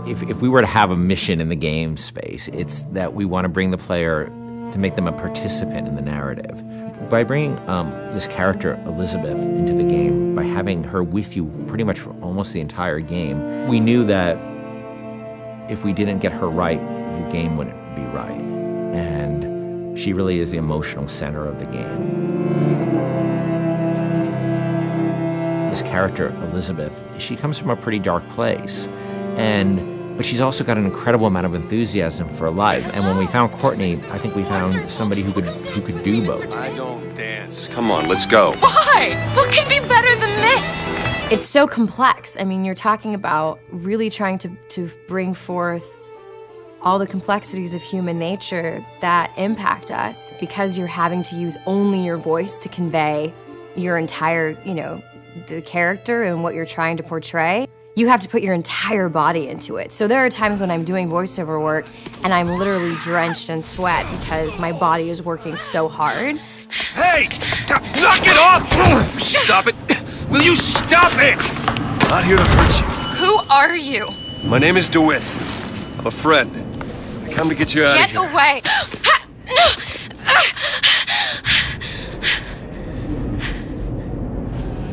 If we were to have a mission in the game space, it's that we want to bring the player to make them a participant in the narrative. By bringing this character, Elizabeth, into the game, by having her with you pretty much for almost the entire game, we knew that if we didn't get her right, the game wouldn't be right. And she really is the emotional center of the game. This character, Elizabeth, she comes from a pretty dark place. But she's also got an incredible amount of enthusiasm for life. And when we found Courtney, I think we found somebody who could do both. I don't dance. Come on, let's go. Why? What could be better than this? It's so complex. I mean, you're talking about really trying to bring forth all the complexities of human nature that impact us because you're having to use only your voice to convey your entire, the character and what you're trying to portray. You have to put your entire body into it. So there are times when I'm doing voiceover work and I'm literally drenched in sweat because my body is working so hard. Hey! Knock it off! Stop it! Will you stop it? I'm not here to hurt you. Who are you? My name is DeWitt. I'm a friend. I come to get you out of here. Get away!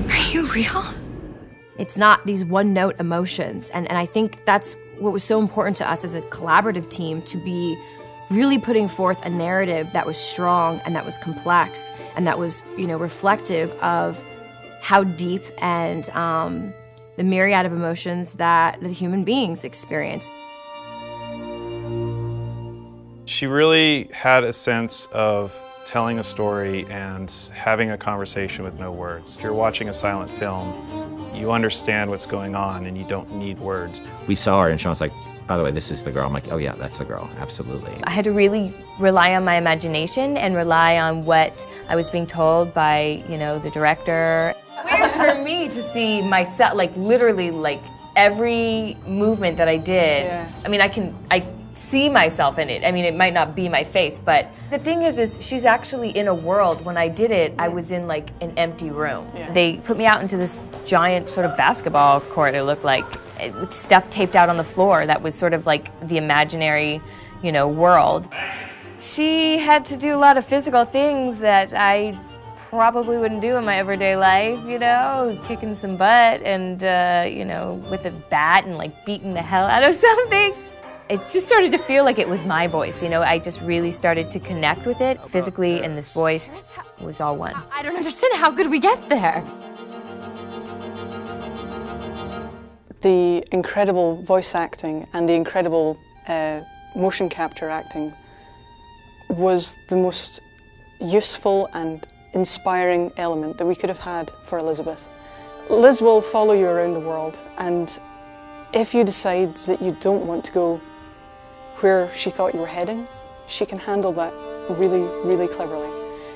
Are you real? It's not these one-note emotions, and I think that's what was so important to us as a collaborative team, to be really putting forth a narrative that was strong and that was complex and that was, reflective of how deep and the myriad of emotions that the human beings experience. She really had a sense of telling a story and having a conversation with no words. If you're watching a silent film, you understand what's going on and you don't need words. We saw her and Sean's like, by the way, this is the girl. I'm like, oh yeah, that's the girl, absolutely. I had to really rely on my imagination and rely on what I was being told by, the director. Weird for me to see myself, literally, every movement that I did. Yeah. I mean, I see myself in it. I mean, it might not be my face, but the thing is she's actually in a world. When I did it, I was in an empty room. Yeah. They put me out into this giant sort of basketball court, it looked like, with stuff taped out on the floor that was sort of the imaginary, world. She had to do a lot of physical things that I probably wouldn't do in my everyday life, kicking some butt and, with a bat and beating the hell out of something. It just started to feel like it was my voice, I just really started to connect with it physically, and this voice was all one. I don't understand, how could we get there? The incredible voice acting and the incredible motion capture acting was the most useful and inspiring element that we could have had for Elizabeth. Liz will follow you around the world, and if you decide that you don't want to go where she thought you were heading, she can handle that really, really cleverly.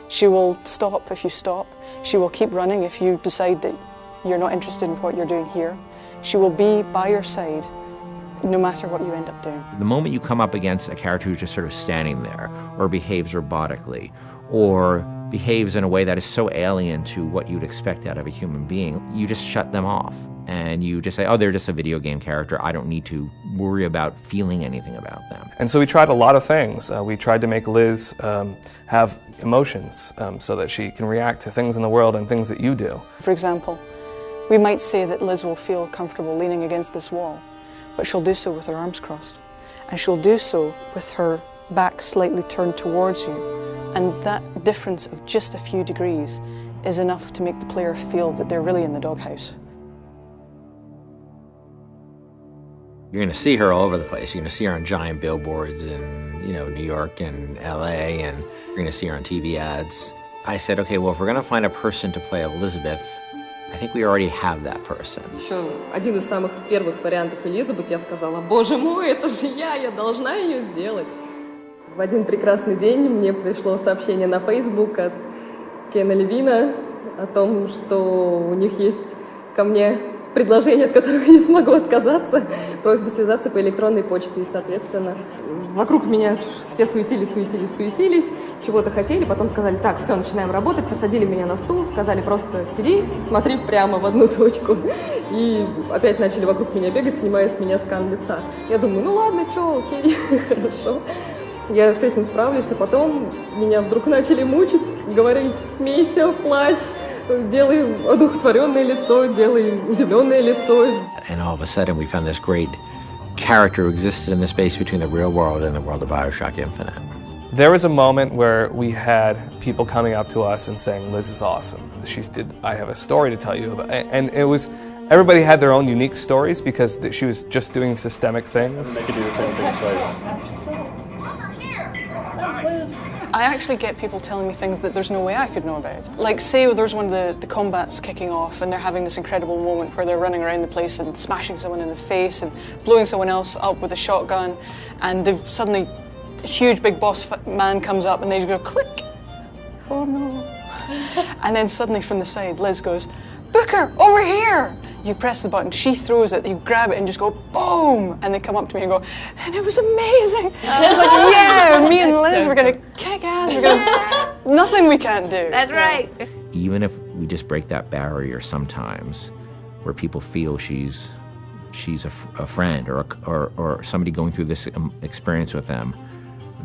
She will stop if you stop. She will keep running if you decide that you're not interested in what you're doing here. She will be by your side no matter what you end up doing. The moment you come up against a character who's just sort of standing there, or behaves robotically, or behaves in a way that is so alien to what you'd expect out of a human being, you just shut them off. And you just say, oh, they're just a video game character. I don't need to worry about feeling anything about them. And so we tried a lot of things. We tried to make Liz have emotions so that she can react to things in the world and things that you do. For example, we might say that Liz will feel comfortable leaning against this wall, but she'll do so with her arms crossed. And she'll do so with her back slightly turned towards you. And that difference of just a few degrees is enough to make the player feel that they're really in the doghouse. You're going to see her all over the place. You're going to see her on giant billboards in, New York and LA, and you're going to see her on TV ads. I said, okay, well, if we're going to find a person to play Elizabeth, I think we already have that person. Еще один из самых первых вариантов Элизабет, я сказала, боже мой, это же я должна ее сделать. В один прекрасный день мне пришло сообщение на Facebook от Кена Левина о том, что у них есть ко мне предложение, от которого я не смогу отказаться, просьба связаться по электронной почте. И, соответственно, вокруг меня все суетились, чего-то хотели, потом сказали, так, все, начинаем работать, посадили меня на стул, сказали просто сиди, смотри прямо в одну точку. И опять начали вокруг меня бегать, снимая с меня скан лица. Я думаю, ну ладно, что, окей, хорошо. Я с этим справлюсь, а потом меня вдруг начали мучить, говорить, смейся, плачь, делай одухотворенное лицо, делай удивленное лицо. And all of a sudden we found this great character who existed in the space between the real world and the world of BioShock Infinite. There was a moment where we had people coming up to us and saying, Liz is awesome. I have a story to tell you about. And it was, everybody had their own unique stories because she was just doing systemic things. They could do the same thing twice. I actually get people telling me things that there's no way I could know about. Like, say there's one of the combats kicking off and they're having this incredible moment where they're running around the place and smashing someone in the face and blowing someone else up with a shotgun, and they've suddenly, a huge big boss man comes up and they just go click. Oh no. And then suddenly from the side, Liz goes, Booker, over here! You press the button, she throws it, you grab it and just go boom! And they come up to me and go, and it was amazing! It's like, yeah, me and Liz, we're gonna kick ass, we're gonna, nothing we can't do. That's right. Even if we just break that barrier sometimes, where people feel she's a friend or somebody going through this experience with them,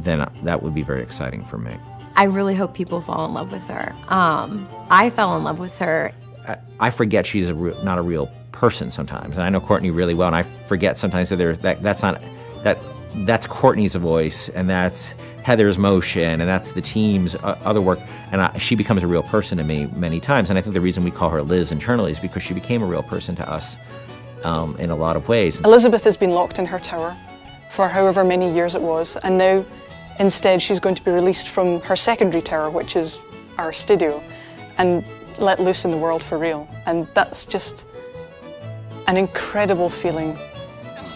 then that would be very exciting for me. I really hope people fall in love with her. I fell in love with her. I forget she's not a real person sometimes, and I know Courtney really well, and I forget sometimes that that's Courtney's voice, and that's Heather's motion, and that's the team's other work, and she becomes a real person to me many times. And I think the reason we call her Liz internally is because she became a real person to us in a lot of ways. Elizabeth has been locked in her tower for however many years it was, and now instead she's going to be released from her secondary tower, which is our studio, and let loose in the world for real. And that's just an incredible feeling.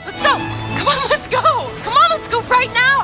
Let's go! Come on, let's go! Come on, let's go right now!